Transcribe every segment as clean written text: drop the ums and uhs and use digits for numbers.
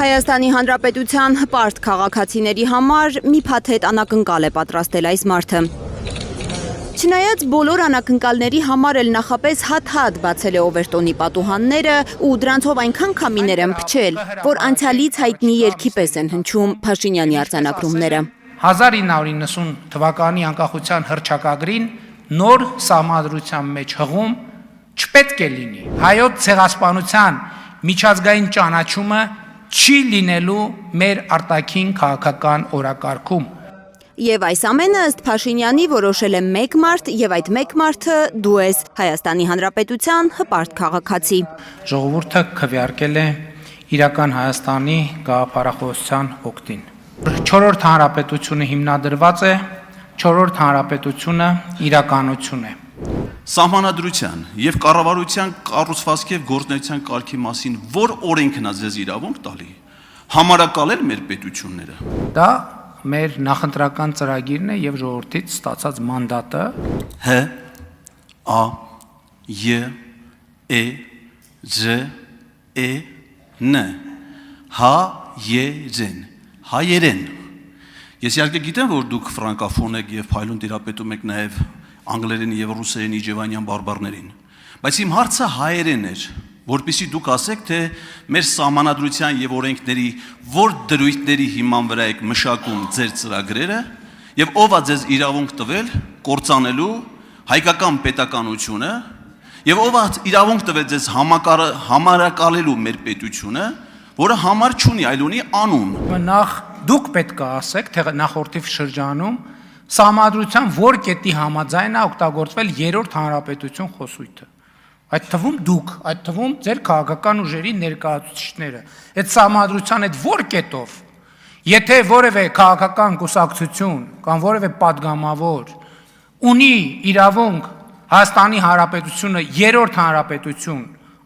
Հայաստանի Հանրապետության հպարտ քաղաքացիների համար մի փաթեթ անակնկալ է պատրաստել այս մարդը։ Չնայած բոլոր անակնկալների համար էլ նախապես հատ-հատ բացել է Օվերտոնի պատուհանները ու դրանցով այնքան քամիներ են փչել, որ անցյալից հայտնի երգի պես են հնչում Փաշինյանի արձանագրումները։ 1990 թվականի անկախության հռչակագրին նոր սահմանադրության մեջ հղում չպետք է լինի։ Հայոց ցեղասպանության միջազգային ճանաչումը չի լինելու մեր արտաքին քաղաքական օրակարգում։ Եվ այս ամենը ըստ Փաշինյանի որոշել է մեկ մարդ, եւ այդ մեկ մարդը դու ես, Հայաստանի Հանրապետության հպարտ քաղաքացի։ Ժողովուրդը քվեարկել է իրական Հայաստանի գաղափարախոսության օգտին։ 4-րդ հանրապետությունը հիմնադրված է, 4-րդ հանրապետությունը իրականություն է։ Սահմանադրության եւ կառավարության կառուցվածքի եւ գործնական կարգի մասին որ օրենքն է ձեզ իրավունք տալի համարակալել մեր պետությունները։ Դա մեր նախընտրական ծրագիրն է եւ ժողովրդից ստացած մանդատը Հ A J E J E N Հ Ե-ն հայերեն։ Ես իհարկե գիտեմ, որ դուք ֆրանկաֆոն եք եւ փայլուն տիրապետում եք նաեւ անգլերենի եւ ռուսերենի իջևանյան բարբառներին, բայց իմ հարցը հայերեն էր, որպեսզի դուք ասեք, թե մեր սահմանադրության եւ օրենքների որ դրույթների հիման վրա եք մշակում ձեր ծրագրերը եւ ով է ձեզ իրավունք տվել կործանելու հայկական պետականությունը եւ ով է իրավունք տվել ձեզ համարակալելու մեր պետությունը, որը համար չունի, այլ ունի անուն։ Նախ դուք պետք է ասեք, թե նախորդի շրջանում Սահմանադրության որ կետի համաձայն է օգտագործվել 3-րդ հանրապետություն խոսույթը։ Այդ թվում դուք, այդ թվում ձեր քաղաքական ուժերի ներկայացուցիչները։ Այդ սահմանադրության այդ որ կետով, եթե որևէ քաղաքական կուսակցություն կամ որևէ падգամավոր ունի իրավունք Հայաստանի Հանրապետությունը 3-րդ հանրապետություն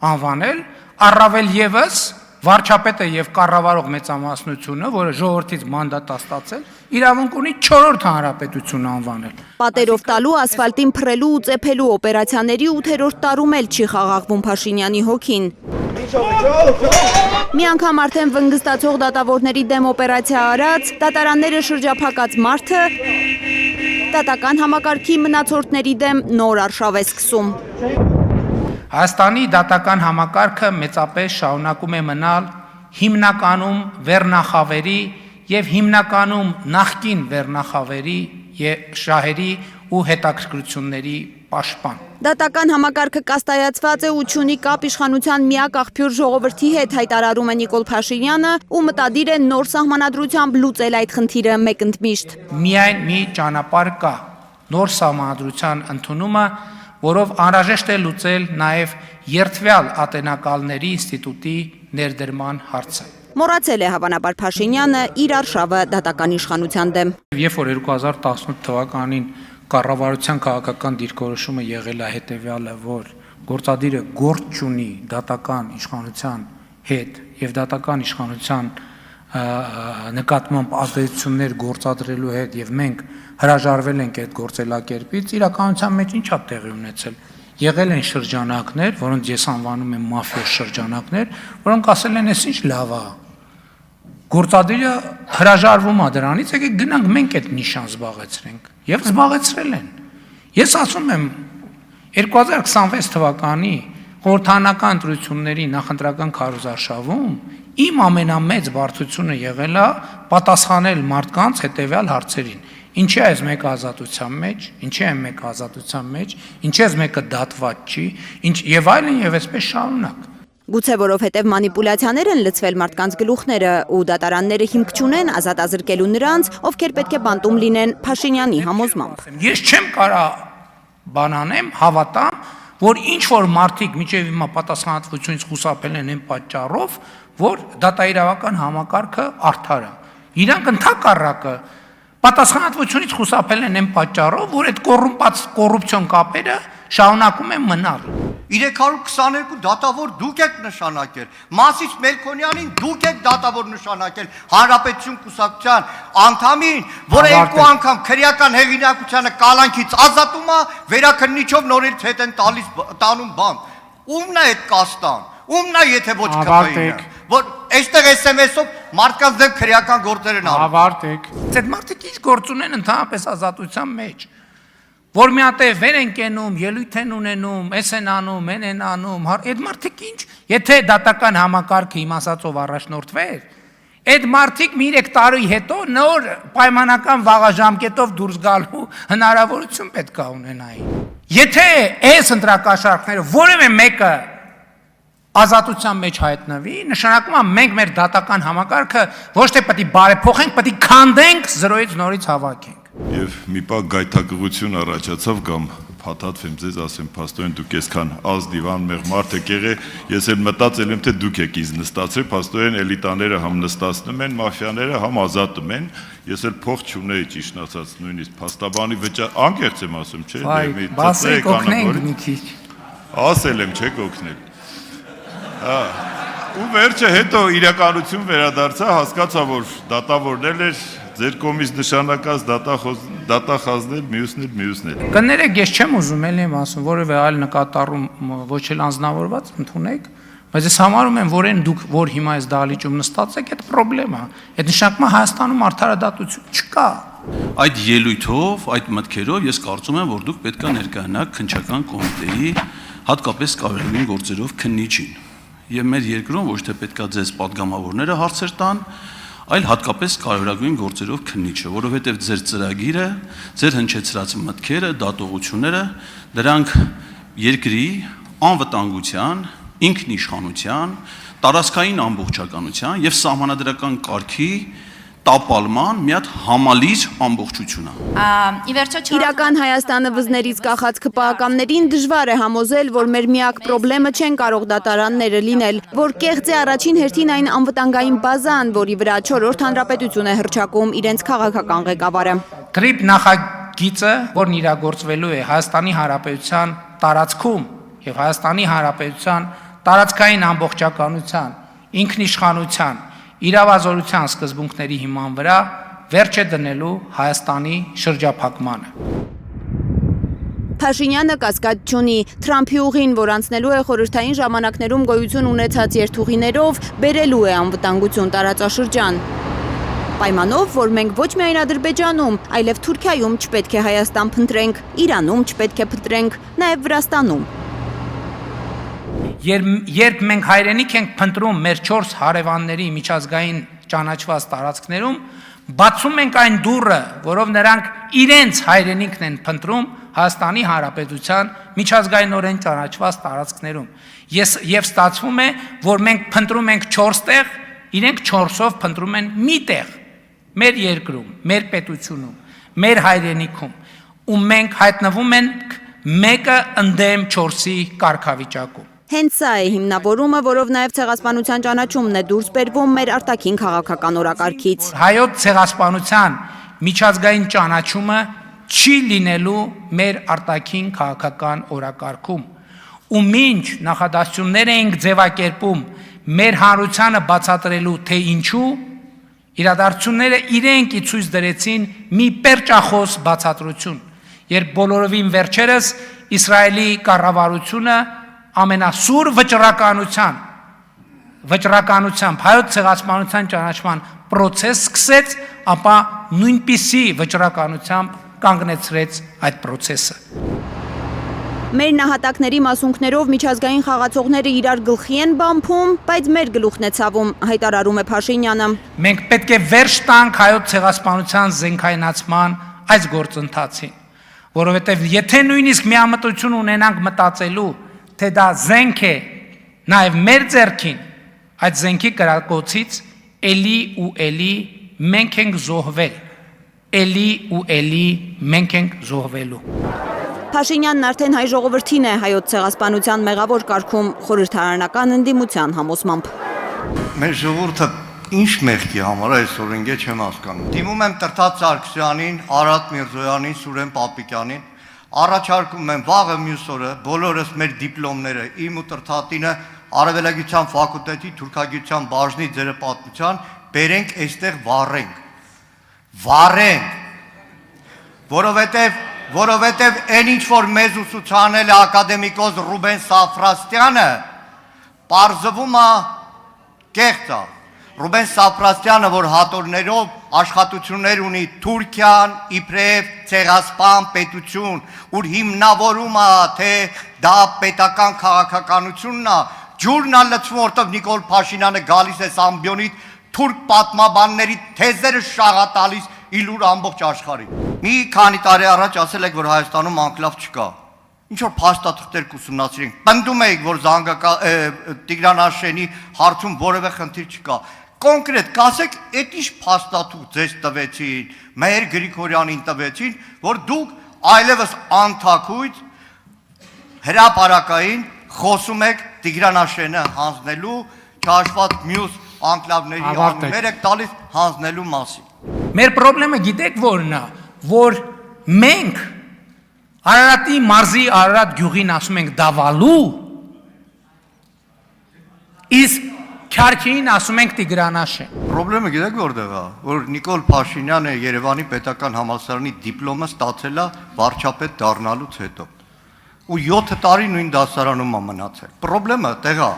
անվանել, առավել եւս վարչապետը եւ կառավարող մեծամասնությունը, որը ժողովրդից մանդատ է ստացել, իրավունք ունի 4-րդ հանրապետություն անվանել։ Պատերով տալու, ասֆալտին փռելու ու ծեփելու օպերացիաների 8-րդ տարում էլ չի խաղաղվում Փաշինյանի հոգին։ Մի անգամ արդեն վնգստացող դատավորների դեմ օպերացիա արած, դատարանները շրջափակած մարդը դատական համակարգի մնացորդների դեմ նոր արշավ է սկսում։ Հայաստանի դատական համակարգը մեծապես շարունակում է մնալ հիմնականում վերնախավերի եւ հիմնականում նախկին վերնախավերի եւ շահերի ու հետաքրքրությունների պաշտպան։ Դատական համակարգը կաստայացված է ու չունի կապ իշխանության միակ աղբյուր ժողովրդի հետ, հայտարարում է Նիկոլ Փաշինյանը ու մտադիր է նոր սահմանադրությամբ լուծել այդ խնդիրը մեկընդմիշտ։ Միայն մի ճանապարհ կա՝ նոր սահմանադրության ընդունումը, որով անհրաժեշտ է լուծել նաև երթվյալ ատենակալների ինստիտուտի ներդրման հարցը։ Մոռացել է հավանաբար Փաշինյանը իր արշավը դատական իշխանության դեմ։ Երբ որ 2018 թվականին կառավարության քաղաքական դիրքորոշումը եղել է հետևյալը, որ գործադիրը գործ չունի դատական իշխանության հետ եւ դատական իշխանության նկատմամբ ազդեցություններ գործադրելու հետ եւ մենք հրաժարվել ենք այդ գործելակերպից, իրականության մեջ ինչ է տեղի ունեցել։ Եղել են շրջանակներ, որոնց ես անվանում եմ մաֆիոզ շրջանակներ, որոնք ասել են, «Էս ինչ լավ է»։ Գործադիրը հրաժարվում է դրանից, եկեք գնանք մենք այդ նիշան զբաղեցրենք եւ զբաղեցրել են։ Ես ասում եմ 2026 թվականի խորհրդանական ընտրությունների նախընտրական քարոզարշավում իմ ամենամեծ բարդությունը եղել է պատասխանել մարդկանց հետեւյալ հարցերին. Ինչի է այս մեկը ազատության մեջ, ինչի է մեկը ազատության մեջ, ինչի է մեկը դատված չի, եւ այլն եւ այսպես շարունակ։ Գուցե որովհետև մանիպուլյացիաներ են լցվել մարդկանց գլուխները ու դատարանները հիմք չունեն ազատ ազրկելու նրանց, ովքեր պետք է բանտում լինեն Փաշինյանի համոզմամբ։ Ես չեմ կարա բանանեմ, հավատամ, որ ինչ որ մարդիկ միջև հիմա պատասխանատվությունից խուսափել են այն պատճառով, որ դատաիրավական համակարգը արդար է։ Իրանք ընդհակառակը պատասխանատվությունից խուսափել են այն պատճառով, որ այդ կոռուպցիոն կապերը շարունակում են մնալ։ 322 դատավոր դուք եք նշանակել, Մասիս Մելքոնյանին դուք եք դատավոր նշանակել, Հանրապետություն կուսակցության անդամին, որը 2 անգամ քրեական հեղինակությանը կալանքից ազատում է, վերաքննիչով նորից հետ են տանում բան։ Ումն է այդ կաստան, ումն է եթե ոչ ԿՊԻ-ը, որ Այստեղ SMS-ով մարդկանց դեմ քրեական գործեր են անում։ Ավարտեք։ Այդ մարդիկ ինչ գործ ունեն ընդհանրապես ազատության մեջ։ Որ մի հատ է վեր են կենում, ելույթ են ունենում, էս են անում, են անում, այդ մարդիկ ինչ, եթե դատական համակարգը իմ ասածով առաջնորդվեր, այդ մարդիկ մի 3 տարի հետո նոր պայմանական վաղաժամկետով դուրս գալու հնարավորություն պետք է ունենային։ Եթե այս ընտրակաշառքները որևէ մեկը ազատության մեջ հայտնվի, նշանակում է մենք մեր դատական համակարգը ոչ թե պետք է բարեփոխենք, պետք է քանդենք, 0-ից նորից հավաքենք։ Եվ մի պահ գայթակղություն առաջացավ կամ փաթաթվեմ ձեզ, ասեմ, փաստորեն դուք այսքան ազդիվան մեղ մարդ եք եղել, ես էլ մտածել եմ, թե դուք եք ինձ նստացրել, փաստորեն էլիտաները համ նստացնում են, մաֆիաները համ ազատում են, ես էլ փող չունեի ճիշտ ասած, նույնիսկ փաստաբանի վճար, անկեղծ եմ ասում, չէ՞, Բասիկ օգնենք մի քիչ։ ասել եմ, չեք օգնել։ Ու վերջը հետո իրականություն վերադարձա, հասկացա, որ դատավորնել էր ձեր կողմից նշանակած դատախազներ, մյուսներ։ Կներեք, ես չեմ ուզում, էլի եմ ասում, որևէ այլ նկատառում ոչ էլ անձնավորված ընդունեք, բայց ես համարում եմ, որ այն դուք, որ հիմա այս դահլիճում նստած եք, այդ պրոբլեմա։ Այդ նշանակում է Հայաստանում արդարադատություն չկա։ Այդ ելույթով, այդ մտքերով ես կարծում եմ, որ դուք պետք է ներկայանաք քննչական կոմիտեի, հատկապես կարևորագույն գործերով քննիչին։ Եվ մեր երկրում ոչ թե պետք է ձեզ պատգամավորները հարցեր տան, այլ հատկապես կարևորագույն գործերով քննիչը, որովհետև ձեր ծրագիրը, ձեր հնչեցրած մտքերը, դատողությունները, դրանք երկրի անվտանգության, ինքնիշխանության, տարածքային ամբողջականության եւ սահմանադրական կարգի տապալման մի հատ համալիր ամբողջություն է։ Իրական Հայաստանը վզներից կախած քպահականներին դժվար է համոզել, որ մեր միակ պրոբլեմը չեն կարող դատարանները լինել, որ կեղծ է առաջին հերթին այն անվտանգային բազան, որի վրա 4-րդ հանրապետություն է հռչակում իրենց քաղաքական ղեկավարը։ Գրիպ նախագիծը, որն իրագործվելու է Հայաստանի Հանրապետության տարածքում եւ Հայաստանի Հանրապետության տարածքային ամբողջականության, ինքնիշխանության, իրավազորության սկզբունքների հիման վրա վերջ է դնելու Հայաստանի շրջափակմանը։ Փաշինյանը կասկած չունի, Թրամփի ուղին, որ անցնելու է խորհրդային ժամանակներում գոյություն ունեցած երթուղիներով, բերելու է անվտանգություն տարածաշրջան։ Պայմանով, որ մենք ոչ միայն Ադրբեջանում, այլև Թուրքիայում չպետք է Հայաստան փնտրենք, Իրանում չպետք է փնտրենք, նաև Վրաստանում։ Երբ մենք հայրենիք ենք փնտրում մեր 4 հարևանների միջազգային ճանաչված տարածքներում, բացում ենք այն դուռը, որով նրանք իրենց հայրենիքն են փնտրում Հայաստանի Հանրապետության միջազգայինորեն ճանաչված տարածքներում։ Եվ ստացվում է, որ մենք փնտրում ենք 4 տեղ, իրենք 4-ով փնտրում են մի տեղ, մեր երկրում, մեր պետությունում, մեր հայրենիքում, ու մենք հայտնվում ենք մեկը ընդդեմ 4-ի կարգավիճակում։ Հենց սա է հիմնավորումը, որով նաև ցեղասպանության ճանաչումն է դուրս բերվում մեր արտաքին քաղաքական օրակարգից։ Հայոց ցեղասպանության միջազգային ճանաչումը չի լինելու մեր արտաքին քաղաքական օրակարգում։ Ու մինչ նախադասություններ էինք ձևակերպում մեր հանրությանը բացատրելու, թե ինչու, իրադարձությունները իրենք ցույց դրեցին մի պերճախոս բացատրություն, երբ բոլորովին վերջերս Իսրայելի կառավարությունը ամենասուր վճռականությամբ հայոց ցեղասպանության ճանաչման process սկսեց, ապա նույնպիսի վճռականությամբ կանգնեցրեց այդ process-ը։ Մեր նահատակների մասունքներով միջազգային խաղացողները իրար գլխի են բամփում, բայց մեր գլուխն է ցավում, հայտարարում է Փաշինյանը։ Մենք պետք է վերջ տանք հայոց ցեղասպանության զենքայնացման այս գործընթացին, որովհետև եթե նույնիսկ միամտություն ունենանք մտածելու, թե դա զենք է նաև մեր ձեռքին, այդ զենքի կրակոցից էլի ու էլի մենք ենք զոհվել, էլի ու էլի մենք ենք զոհվելու։ Փաշինյանն արդեն հայ ժողովրդին է հայոց ցեղասպանության մեղավոր կարգում խորհրդարանական ընդդիմության համոզմամբ։ Մեր ժողովուրդը ինչ մեղքի համար այսօր ինձ չեմ հասկանում։ Դիմում եմ Տրտած Սարգսյանին, Արադ Միրզոյանին, Սուրեն Պապիկյանին, առաջարկում եմ վաղը մյուս օրը բոլորս մեր դիպլոմները, իմ ու Տրտատինը Արևելագիտության ֆակուլտետի թուրքագիտության բաժնի ձերապատմության բերենք այստեղ վառենք, որովհետև այն ինչ որ մեզ ուսուցանել է ակադեմիկոս Ռուբեն Սաֆրաստյանը, պարզվում է կեղծ է, Ռուբեն Սապրաստյանը, որ հատորներով աշխատություններ ունի Թուրքիան, իբրև ցեղասպան պետություն, ուր հիմնավորումը թե դա պետական քաղաքականությունն է, ջուրն է լցվում, որտեղ Նիկոլ Փաշինյանը գալիս է Սամբյոնից թուրք պատմաբանների թեզերը շաղատալիս իլուր ամբողջ աշխարհին։ Մի քանի տարի առաջ ասել եք, որ Հայաստանում անկլավ չկա։ Ինչ որ փաստաթղթեր կուսումնասիրենք, պնդում եք, որ Տիգրան հարցում որևէ խնդիր չկա։ Կոնկրետ կասեք, այդ ինչ փաստաթուղթ ձեզ տվեցին, Մհեր Գրիգորյանին տվեցին, որ դուք այլևս անթակույց հրապարակային խոսում եք Տիգրան հանձնելու, չհաշված մյուս անկլավների անուններ եք տալիս հանձնելու մասին։ Մեր խնդրումը գիտեք որն է, որ մենք Արարատի մարզի Արարատ գյուղին ասում ենք դավալու, իսկ Քյարքին ասում ենք Տիգրանաշեն։ Խնդրումը գիտեք որտեղ է, որ Նիկոլ Փաշինյանը Երևանի պետական համալսարանի դիպլոմը ստացել է վարչապետ դառնալուց հետո։ Ու 7 տարի նույն դասարանում է մնացել։ Խնդրումը տեղ է։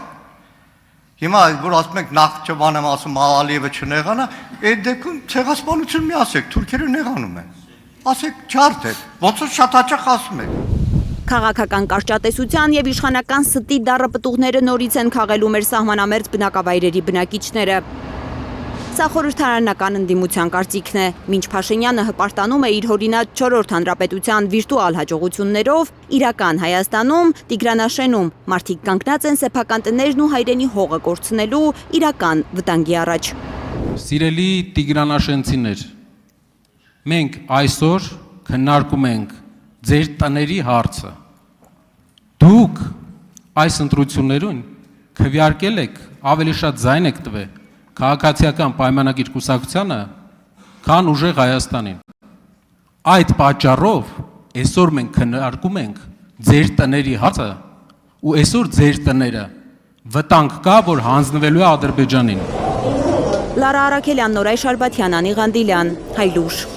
Հիմա որ ասում ենք Նախճեվանն ասում Ալիևը չնեղանա, այդ դեպքում ցեղասպանություն մի ասեք, թուրքերը նեղանում են։ Ասեք ջարդ է, ոնց որ շատ հաճախ ասում եք։ Քաղաքական կարճատեսության եւ իշխանական ստի դառապտուղները նորից են քաղելու մեր սահմանամերձ բնակավայրերի բնակիչները։ Սա խորհրդարանական ընդդիմության կարծիքն է, մինչ Փաշինյանը հպարտանում է իր հորինած 4-րդ հանրապետության վիրտուալ հաջողություններով, իրական Հայաստանում, Տիգրանաշենում մարդիկ կանգնած են սեփական տներն ու հայրենի հողը կորցնելու իրական վտանգի առաջ։ Սիրելի Տիգրանաշենցիներ, մենք այսօր քննարկում ենք ձեր տների հարցը։ Դուք այս ընտրություններուն քվեարկել եք, ավելի շատ ձայն եք տվել քաղաքացիական պայմանագիր կուսակցությանը, քան ուժեղ Հայաստանին։ Այդ պատճառով այսօր մենք քննարկում ենք ձեր տների հարցը, ու այսօր ձեր տները վտանգ կա, որ հանձնվելու է Ադրբեջանին։ Լարա Արաքելյան, Նորայ Շարբաթյան, Անի Ղանդիլյան, Հայլուշ։